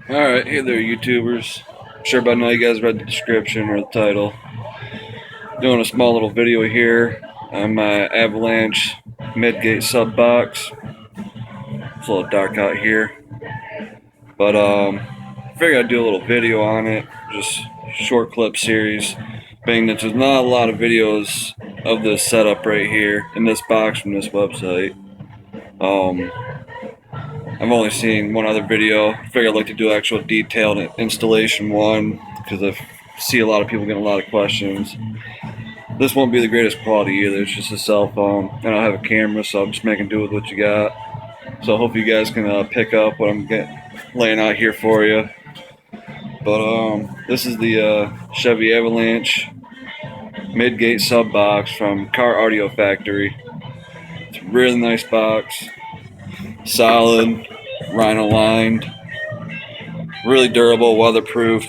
Alright, hey there YouTubers. I'm sure by now you guys read the description or the title. Doing a small little video here on my Avalanche midgate sub box. It's a little dark out here. But I figured I'd do a little video on it. Just short clip series. Being that there's not a lot of videos of this setup right here in this box from this website. I've only seen one other video. I figured I'd like to do an actual detailed installation one because I see a lot of people getting a lot of questions. This won't be the greatest quality either. It's just a cell phone. I don't have a camera, so I'm just making do with what you got. So I hope you guys can pick up what I'm laying out here for you. But this is the Chevy Avalanche midgate sub box from Car Audio Factory. It's a really nice box, solid, rhino lined, really durable, weatherproof.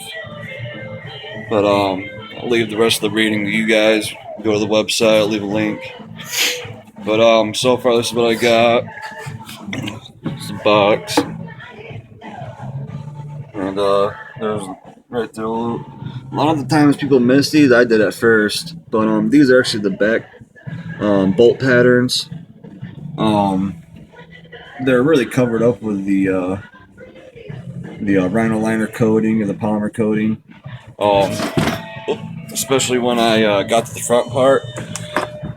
But I'll leave the rest of the reading to you guys. Go to the website, I'll leave a link. But so far this is what I got. It's a box. And there's right there. A lot of the times people miss these. I did at first. But these are actually the back bolt patterns. They're really covered up with the rhino liner coating or the polymer coating. Especially when I got to the front part,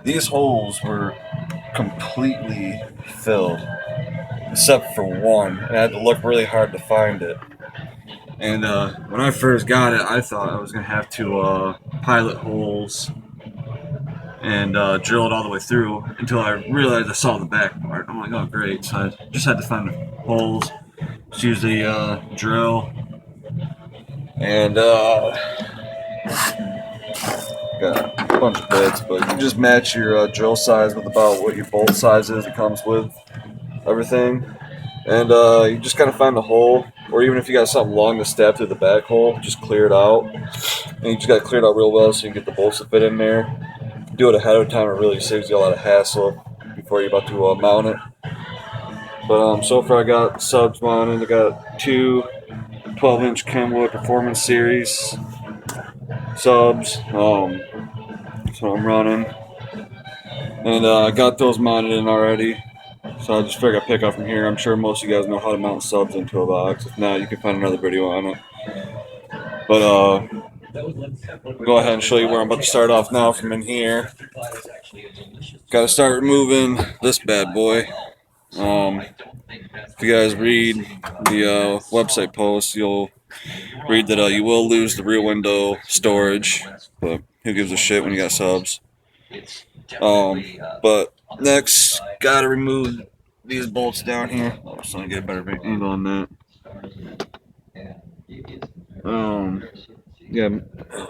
these holes were completely filled, except for one, and I had to look really hard to find it. And when I first got it, I thought I was going to have to pilot holes and drill it all the way through until I realized I saw the back part. I'm like, oh great, so I just had to find the holes, just use the drill, and got a bunch of bits, but you just match your drill size with about what your bolt size is. It comes with everything, and you just kind of find a hole, or even if you got something long to stab through the back hole, just clear it out, and you just got to clear it out real well so you can get the bolts to fit in there. Do it ahead of time, it really saves you a lot of hassle before you're about to mount it. But so far I got subs mounted. I got two 12-inch Kenwood Performance Series subs. That's what I'm running, and I got those mounted in already. So I just figured I'd pick up from here. I'm sure most of you guys know how to mount subs into a box. If not, you can find another video on it. But I'll go ahead and show you where I'm about to start off now from in here. Got to start removing this bad boy. If you guys read the website post, you'll read that you will lose the rear window storage, but who gives a shit when you got subs? But next, gotta remove these bolts down here. Oh, so I get a better angle on that. Yeah. Oh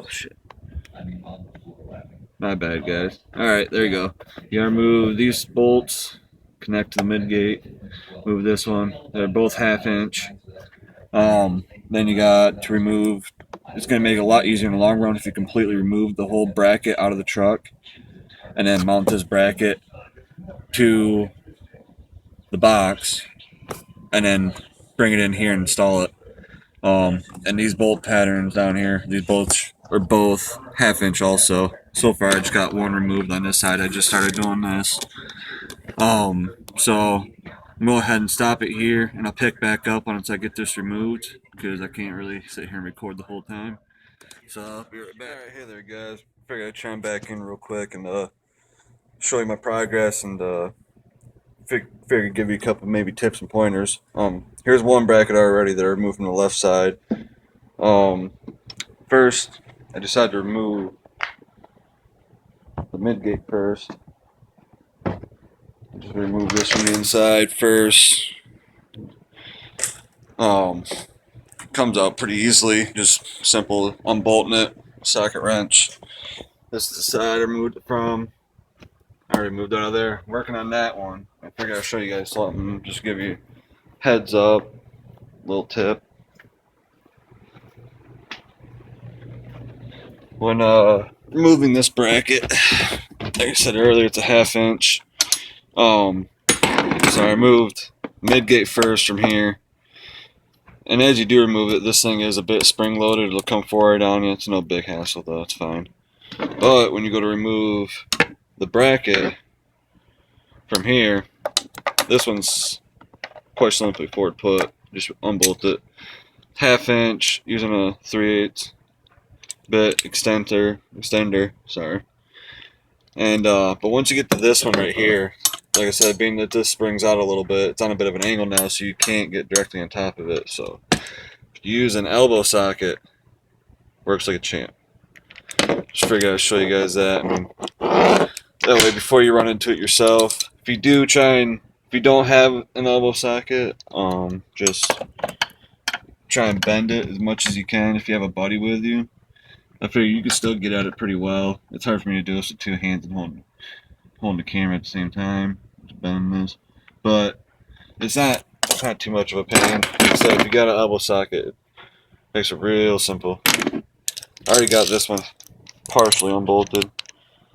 shit. My bad, guys. Alright, there you go. You gotta remove these bolts, connect to the midgate, move this one. They're both 1/2 inch. Then you got to remove, it's going to make it a lot easier in the long run if you completely remove the whole bracket out of the truck and then mount this bracket to the box and then bring it in here and install it. And these bolt patterns down here, these bolts are both 1/2 inch also. So far I just got one removed on this side. I just started doing this. So I'm going to go ahead and stop it here, and I'll pick back up once I get this removed, because I can't really sit here and record the whole time. So I'll be right back. Alright, hey there guys. Figured I'd chime back in real quick and show you my progress and figured give you a couple maybe tips and pointers. Here's one bracket already that I removed from the left side. First, I decided to remove the midgate first. Just remove this from the inside first. Comes out pretty easily, just simple unbolting it, socket wrench. This is the side I removed it from. I already moved out of there. Working on that one. I figured I'd show you guys something, just give you heads up, little tip. When removing this bracket, like I said earlier, it's a 1/2 inch. So I removed midgate first from here, And as you do remove it, this thing is a bit spring loaded. It'll come forward on you. It's no big hassle though, it's fine. But when you go to remove the bracket from here, this one's quite simply forward put. Just unbolt it. 1/2 inch using a 3/8 bit extender, sorry. And but once you get to this one right here, like I said, being that this springs out a little bit, it's on a bit of an angle now, so you can't get directly on top of it. So if you use an elbow socket, works like a champ. Just figured I'd show you guys that. That way, before you run into it yourself, if you don't have an elbow socket, just try and bend it as much as you can if you have a buddy with you. I figure you can still get at it pretty well. It's hard for me to do this with 2 hands and holding the camera at the same time. Just bend this, but it's not too much of a pain. Like I said, if you got an elbow socket, it makes it real simple. I already got this one partially unbolted.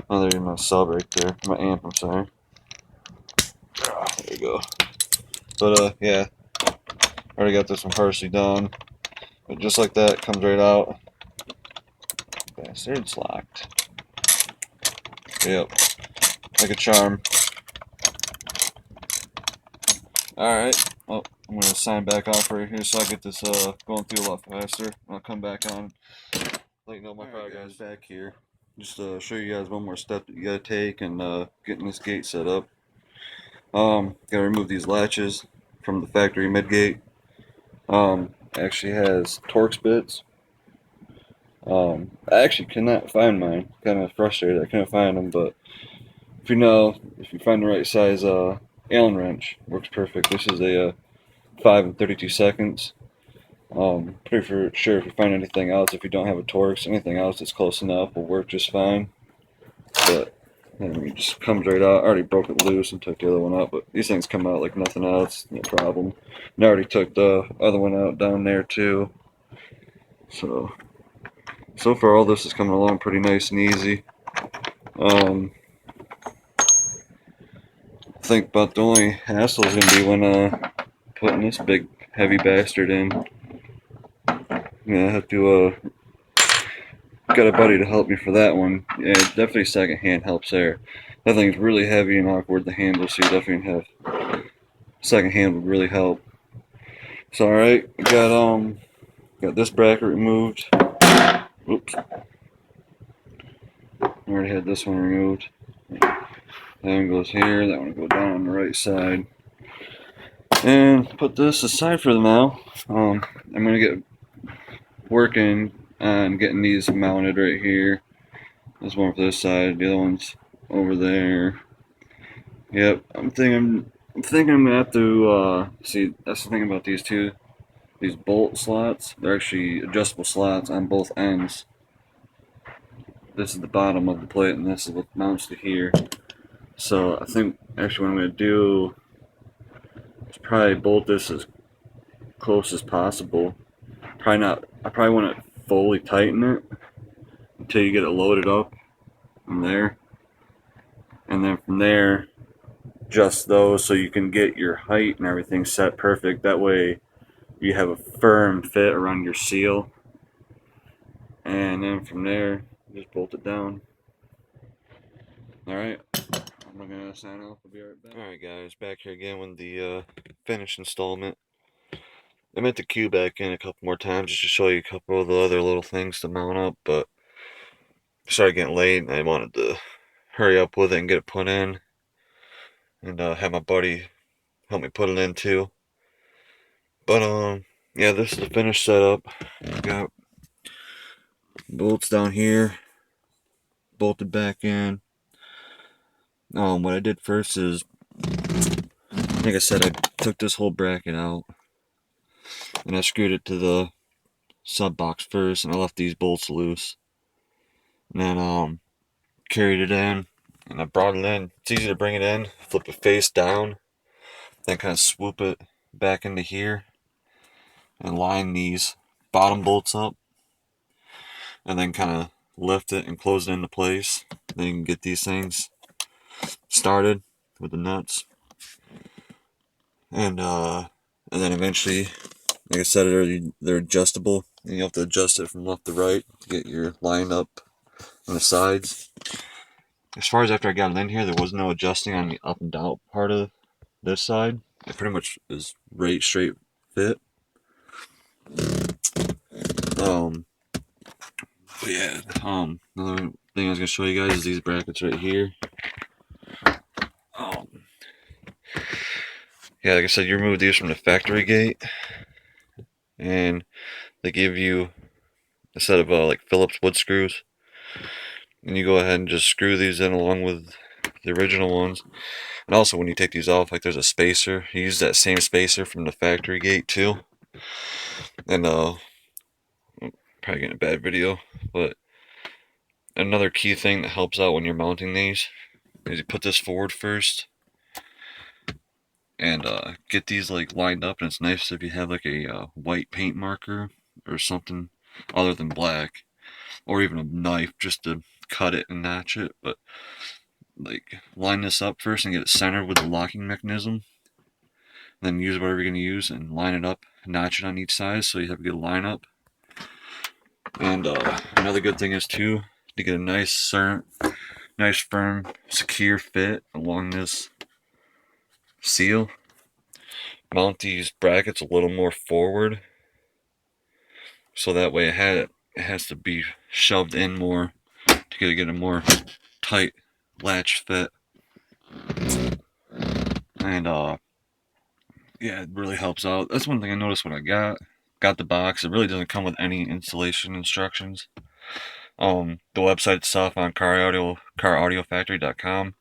Oh, there's my sub right there. My amp, I'm sorry. There you go. But yeah, already got this one partially done. But just like that, it comes right out. Bastard, it's locked. Yep, like a charm. Alright, well, I'm going to sign back off right here so I get this going through a lot faster. I'll come back on, let you know my progress back here. Just show you guys one more step that you gotta take in getting this gate set up. Gotta remove these latches from the factory midgate. Actually has Torx bits. I actually cannot find mine. Kind of frustrated I couldn't find them, but if you find the right size Allen wrench, works perfect. This is a 5 and 32 seconds. Pretty sure if you find anything else, if you don't have a Torx, anything else that's close enough will work just fine. But it just comes right out. I already broke it loose and took the other one out, but these things come out like nothing else, no problem. And I already took the other one out down there too. So far all this is coming along pretty nice and easy. I think about the only hassle is going to be when putting this big heavy bastard in. Yeah, I have to got a buddy to help me for that one. Yeah, definitely second hand helps there. That thing's really heavy and awkward to handle, so you definitely have second hand would really help. So alright, got this bracket removed. Oops. Already had this one removed. That one goes here, that one will go down on the right side. And put this aside for now. I'm gonna get working on getting these mounted right here. There's one for this side, the other one's over there. Yep, I'm thinking I'm gonna have to see. That's the thing about these bolt slots. They're actually adjustable slots on both ends. This is the bottom of the plate, and this is what mounts to here. So I think actually what I'm gonna do is probably bolt this as close as possible. I probably want to fully tighten it until you get it loaded up from there, and then from there just those so you can get your height and everything set perfect. That way you have a firm fit around your seal, and then from there just bolt it down. Alright, I'm gonna sign off. I'll be right back. Alright guys, back here again with the finished installment. I meant to cue back in a couple more times just to show you a couple of the other little things to mount up, but it started getting late and I wanted to hurry up with it and get it put in, and have my buddy help me put it in too. But yeah, this is the finished setup. Got bolts down here, bolted back in. What I did first is, like I said, I took this whole bracket out and I screwed it to the sub box first, and I left these bolts loose. And then carried it in, and I brought it in. It's easy to bring it in, flip it face down, then kind of swoop it back into here and line these bottom bolts up, and then kind of lift it and close it into place. Then you can get these things started with the nuts, and then eventually Like I said, they're adjustable, and you have to adjust it from left to right to get your line up on the sides. As far as after I got it in here, there was no adjusting on the up and down part of this side. It pretty much is right straight fit. But yeah, another thing I was gonna show you guys is these brackets right here. Yeah, like I said, you remove these from the factory gate, and they give you a set of like Phillips wood screws, and you go ahead and just screw these in along with the original ones. And also, when you take these off, like there's a spacer. You use that same spacer from the factory gate too. And probably getting a bad video, but another key thing that helps out when you're mounting these is you put this forward first and get these like lined up. And it's nice if you have like a white paint marker or something other than black, or even a knife just to cut it and notch it. But like line this up first and get it centered with the locking mechanism. Then use whatever you're going to use and line it up, notch it on each side so you have a good lineup. And another good thing is too to get a nice firm, secure fit along this seal. Mount these brackets a little more forward, so that way it has to be shoved in more to get a more tight latch fit. And yeah, it really helps out. That's one thing I noticed when I got the box. It really doesn't come with any installation instructions. The website itself on caraudioFactory.com,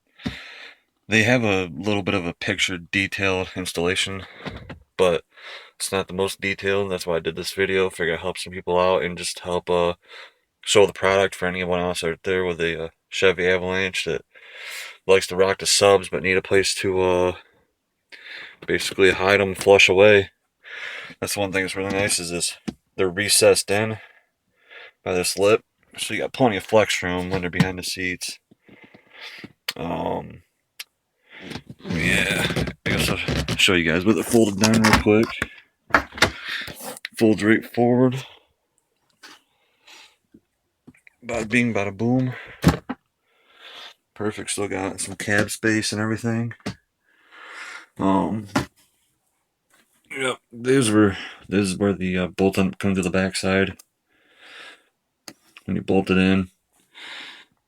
they have a little bit of a picture detailed installation, but it's not the most detailed. That's why I did this video. Figure I'd help some people out and just help show the product for anyone else out there with a Chevy Avalanche that likes to rock the subs but need a place to basically hide them, flush away. That's one thing that's really nice is this. They're recessed in by this lip, so you got plenty of flex room when they're behind the seats. Yeah, I guess I'll show you guys with it folded down real quick. Folds right forward. Bada bing, bada boom. Perfect. Still got some cab space and everything. Yep. This is where the bolt comes to the back side. When you bolt it in.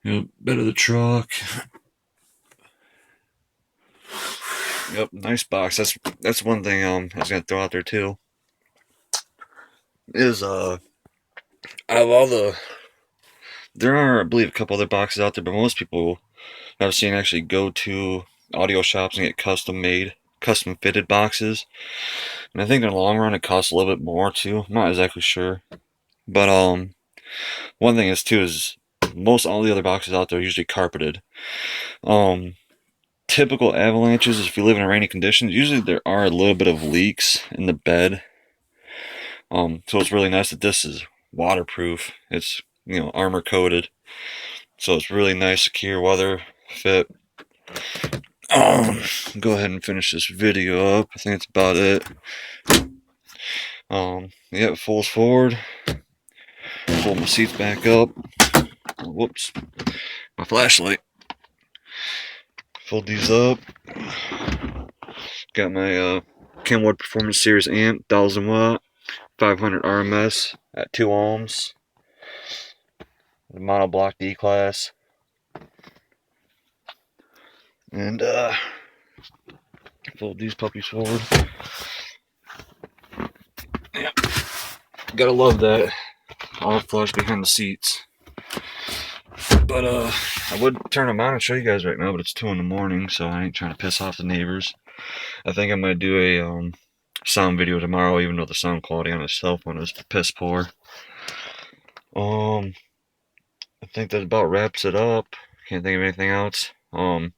Yep. Bed of the truck. Yep. Nice box. That's one thing I was gonna throw out there too. Is out of all there are, I believe, a couple other boxes out there, but most people I've seen actually go to audio shops and get custom fitted boxes. And I think in the long run it costs a little bit more too. I'm not exactly sure. But one thing is too is most all the other boxes out there are usually carpeted. Typical avalanches, if you live in rainy conditions, usually there are a little bit of leaks in the bed. So it's really nice that this is waterproof. It's armor coated. So it's really nice, secure, weather fit. Go ahead and finish this video up. I think that's about it. Yeah, it folds forward. Fold my seats back up. Whoops. My flashlight. Fold these up. Got my Kenwood Performance Series amp, 1000 watt, 500 RMS at 2 ohms. The monoblock D class. And fold these puppies forward. Yeah. Gotta love that. All flush behind the seats. But I would turn them on and show you guys right now, but it's 2 in the morning, so I ain't trying to piss off the neighbors. I think I'm gonna do a sound video tomorrow, even though the sound quality on the cell phone is piss poor. I think that about wraps it up. Can't think of anything else. I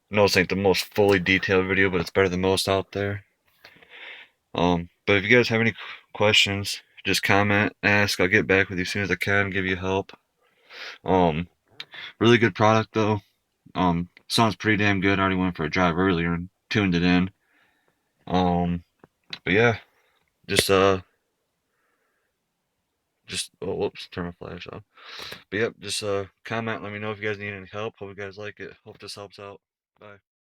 know this ain't the most fully detailed video, but it's better than most out there. But if you guys have any questions, just comment, ask. I'll get back with you as soon as I can, give you help. Really good product though. Sounds pretty damn good. I already went for a drive earlier and tuned it in. But yeah, just oh whoops, turn my flash off. But yep, just comment, let me know if you guys need any help. Hope you guys like it. Hope this helps out. Bye.